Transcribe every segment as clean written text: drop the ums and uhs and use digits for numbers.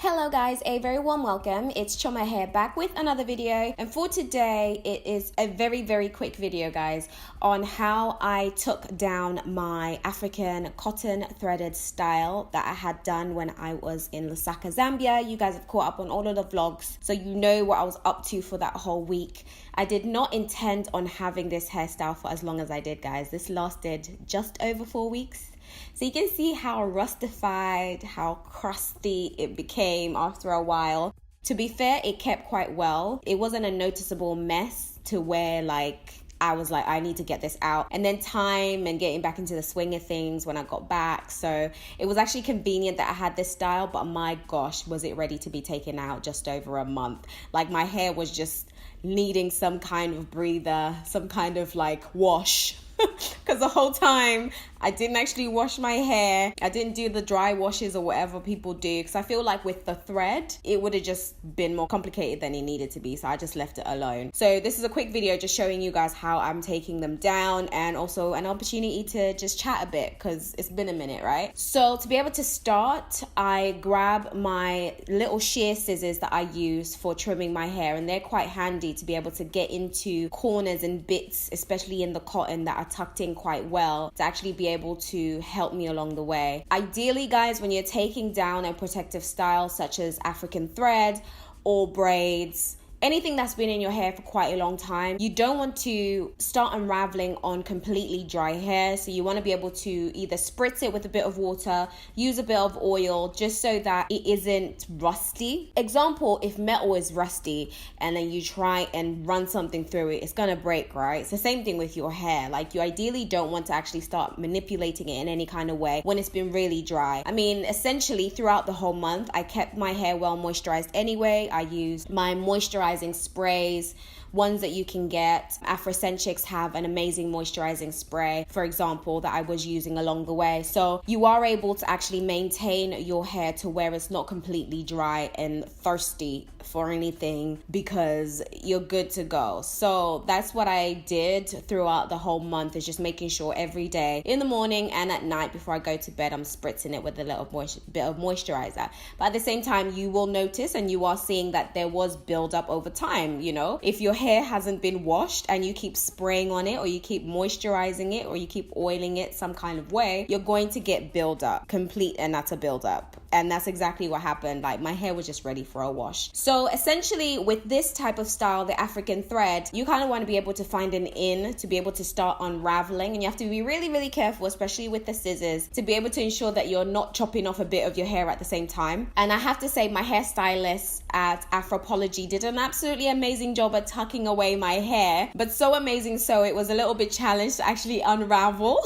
Hello guys, a very warm welcome. It's Choma here back with another video, and for today it is a very quick video guys on how I took down my African cotton threaded style that I had done when I was in Lusaka, Zambia. You guys have caught up on all of the vlogs, so you know what I was up to for that whole week. I did not intend on having this hairstyle for as long as I did, guys. This lasted just over 4 weeks. So you can see how rustified, how crusty it became after a while. To be fair, it kept quite well. It wasn't a noticeable mess to where I was like, I need to get this out. And then time and getting back into the swing of things when I got back. So it was actually convenient that I had this style, but my gosh, was it ready to be taken out just over a month. Like my hair was just needing some kind of breather, some kind of wash. Because the whole time I didn't actually wash my hair. I didn't do the dry washes or whatever people do, because I feel like with the thread it would have just been more complicated than it needed to be, so I just left it alone. So this is a quick video just showing you guys how I'm taking them down, and also an opportunity to just chat a bit because it's been a minute, right? So to be able to start, I grab my little shear scissors that I use for trimming my hair, and they're quite handy to be able to get into corners and bits, especially in the cotton, that are tucked in quite well, to actually be able to help me along the way. Ideally guys, when you're taking down a protective style such as African thread or braids, anything that's been in your hair for quite a long time, you don't want to start unraveling on completely dry hair. So you want to be able to either spritz it with a bit of water, use a bit of oil, just so that it isn't rusty. Example, if metal is rusty and then you try and run something through it, it's gonna break, right? It's the same thing with your hair. You ideally don't want to actually start manipulating it in any kind of way when it's been really dry. I mean, essentially throughout the whole month, I kept my hair well moisturized anyway. I used my moisturizing sprays, ones that you can get. Afrocentrics have an amazing moisturizing spray, for example, that I was using along the way. So you are able to actually maintain your hair to where it's not completely dry and thirsty for anything, because you're good to go. So that's what I did throughout the whole month, is just making sure every day in the morning and at night before I go to bed, I'm spritzing it with a little bit of moisturizer. But at the same time, you will notice, and you are seeing, that there was buildup over time. You know, if your hair hasn't been washed and you keep spraying on it, or you keep moisturizing it, or you keep oiling it some kind of way, you're going to get buildup, complete and utter buildup. And that's exactly what happened. My hair was just ready for a wash. So essentially with this type of style, the African thread, you kind of want to be able to find an in to be able to start unraveling, and you have to be really careful, especially with the scissors, to be able to ensure that you're not chopping off a bit of your hair at the same time. And I have to say, my hairstylist at Afropologie did an absolutely amazing job at tucking away my hair, but so amazing so it was a little bit challenged to actually unravel.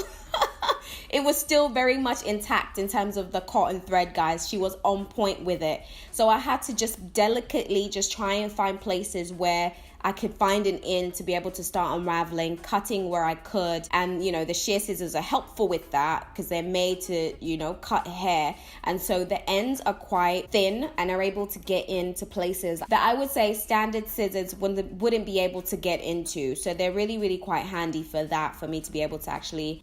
It was still very much intact in terms of the cotton thread, guys. She was on point with it. So I had to just delicately just try and find places where I could find an in to be able to start unraveling, cutting where I could. And, the shear scissors are helpful with that because they're made to, cut hair. And so the ends are quite thin and are able to get into places that I would say standard scissors wouldn't be able to get into. So they're really quite handy for that, for me to be able to actually,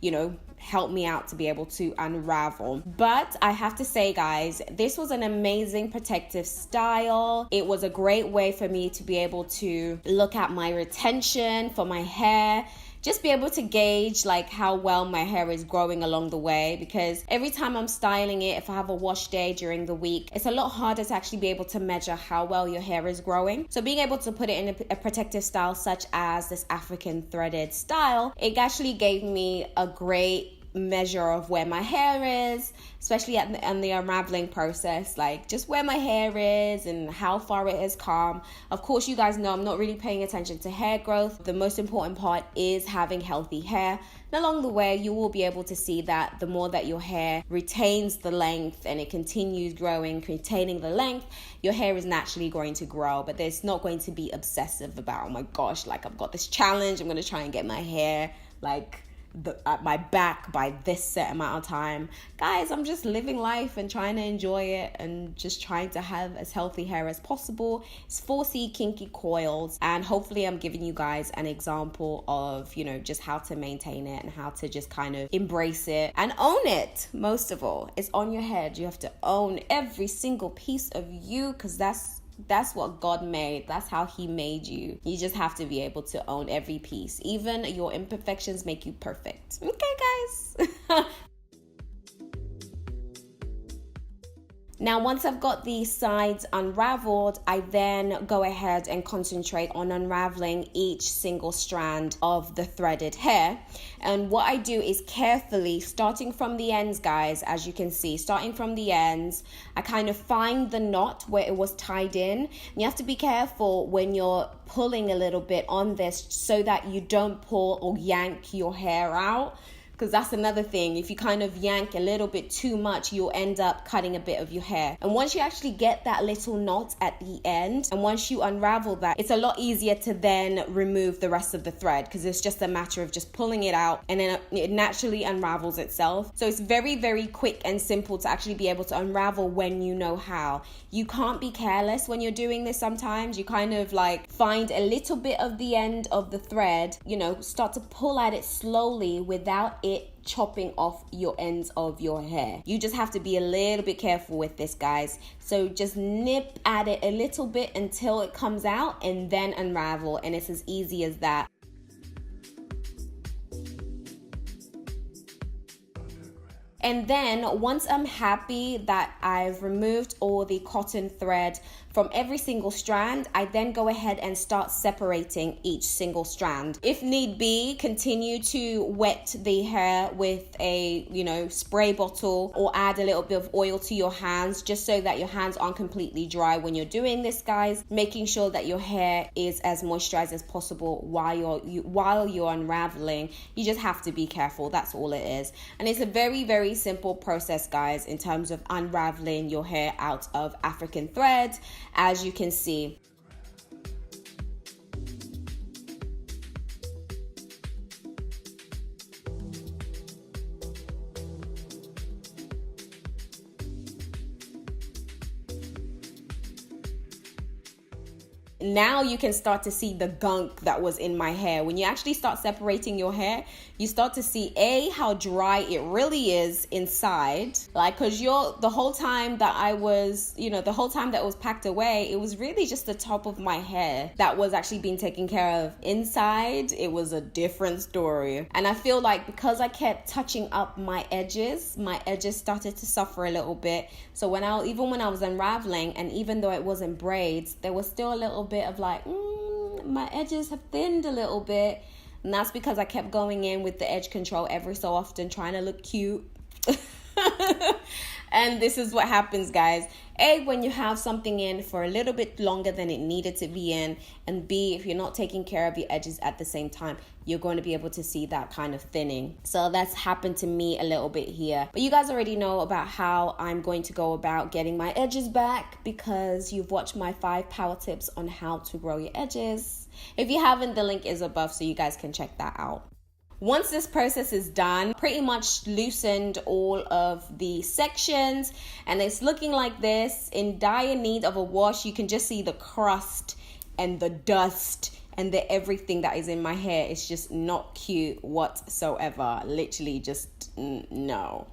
help me out to be able to unravel. But I have to say, guys, this was an amazing protective style. It was a great way for me to be able to look at my retention for my hair, just be able to gauge how well my hair is growing along the way, because every time I'm styling it, if I have a wash day during the week, it's a lot harder to actually be able to measure how well your hair is growing. So being able to put it in a protective style such as this African threaded style, it actually gave me a great measure of where my hair is, especially at the unraveling process, just where my hair is and how far it has come. Of course, you guys know I'm not really paying attention to hair growth. The most important part is having healthy hair. And along the way, you will be able to see that the more that your hair retains the length and it continues growing, retaining the length, your hair is naturally going to grow. But there's not going to be obsessive about, oh my gosh, I've got this challenge, I'm going to try and get my hair my back by this set amount of time. Guys, I'm just living life and trying to enjoy it and just trying to have as healthy hair as possible. It's 4C kinky coils, and hopefully I'm giving you guys an example of, you know, just how to maintain it and how to just kind of embrace it and own it. Most of all, it's on your head. You have to own every single piece of you, because that's what God made. That's how he made you. You just have to be able to own every piece. Even your imperfections make you perfect. Okay, guys? Now, once I've got the sides unraveled, I then go ahead and concentrate on unraveling each single strand of the threaded hair. And what I do is carefully, starting from the ends, guys, as you can see, starting from the ends, I kind of find the knot where it was tied in. And you have to be careful when you're pulling a little bit on this so that you don't pull or yank your hair out. Because that's another thing. If you kind of yank a little bit too much, you'll end up cutting a bit of your hair. And once you actually get that little knot at the end, and once you unravel that, it's a lot easier to then remove the rest of the thread, because it's just a matter of just pulling it out, and then it naturally unravels itself. So it's very, very quick and simple to actually be able to unravel when you know how. You can't be careless when you're doing this sometimes. You kind of like find a little bit of the end of the thread, you know, start to pull at it slowly without it chopping off your ends of your hair. You just have to be a little bit careful with this, guys. So just nip at it a little bit until it comes out, and then unravel, and it's as easy as that. And then once I'm happy that I've removed all the cotton thread from every single strand, I then go ahead and start separating each single strand. If need be, continue to wet the hair with a, you know, spray bottle, or add a little bit of oil to your hands, just so that your hands aren't completely dry when you're doing this, guys. Making sure that your hair is as moisturized as possible while you're unraveling. You just have to be careful. That's all it is. And it's a very, very simple process, guys, in terms of unraveling your hair out of African threads, as you can see. Now you can start to see the gunk that was in my hair. When you actually start separating your hair, you start to see how dry it really is inside. Like, cause the whole time that I was, the whole time that it was packed away, it was really just the top of my hair that was actually being taken care of. Inside, it was a different story. And I feel like because I kept touching up my edges started to suffer a little bit. So even when I was unraveling, and even though it wasn't braids, there was still a little bit of like, my edges have thinned a little bit. And that's because I kept going in with the edge control every so often, trying to look cute. And this is what happens, guys. A, when you have something in for a little bit longer than it needed to be in. And B, if you're not taking care of your edges at the same time, you're going to be able to see that kind of thinning. So that's happened to me a little bit here. But you guys already know about how I'm going to go about getting my edges back, because you've watched my 5 power tips on how to grow your edges. If you haven't, the link is above so you guys can check that out. Once this process is done, pretty much loosened all of the sections, and it's looking like this, in dire need of a wash. You can just see the crust and the dust and the everything that is in my hair. It's just not cute whatsoever. Literally just no.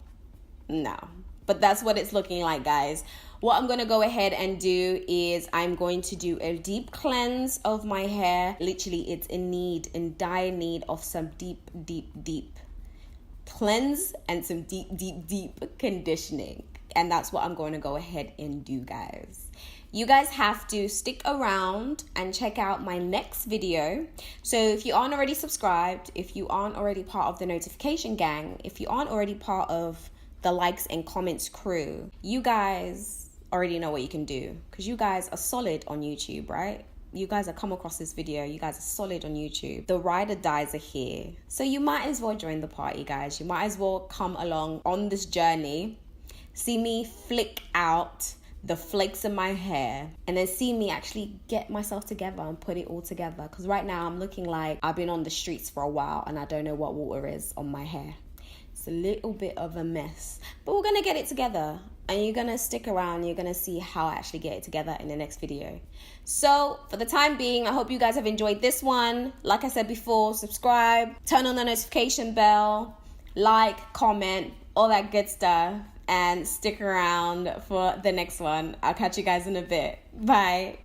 But that's what it's looking like, guys. What I'm going to go ahead and do is I'm going to do a deep cleanse of my hair. Literally, it's in dire need of some deep cleanse and some deep conditioning. And that's what I'm going to go ahead and do, guys. You guys have to stick around and check out my next video. So if you aren't already subscribed, if you aren't already part of the notification gang, if you aren't already part of the likes and comments crew, you guys already know what you can do, because you guys are solid on YouTube, right? You guys have come across this video, you guys are solid on YouTube. The ride or dies are here. So you might as well join the party, guys. You might as well come along on this journey. See me flick out the flakes in my hair, and then see me actually get myself together and put it all together. Because right now I'm looking like I've been on the streets for a while and I don't know what water is on my hair. It's a little bit of a mess, but we're gonna get it together, and you're gonna stick around. You're gonna see how I actually get it together in the next video. So for the time being, I hope you guys have enjoyed this one. Like I said before, subscribe, turn on the notification bell, like, comment, all that good stuff, and stick around for the next one. I'll catch you guys in a bit. Bye.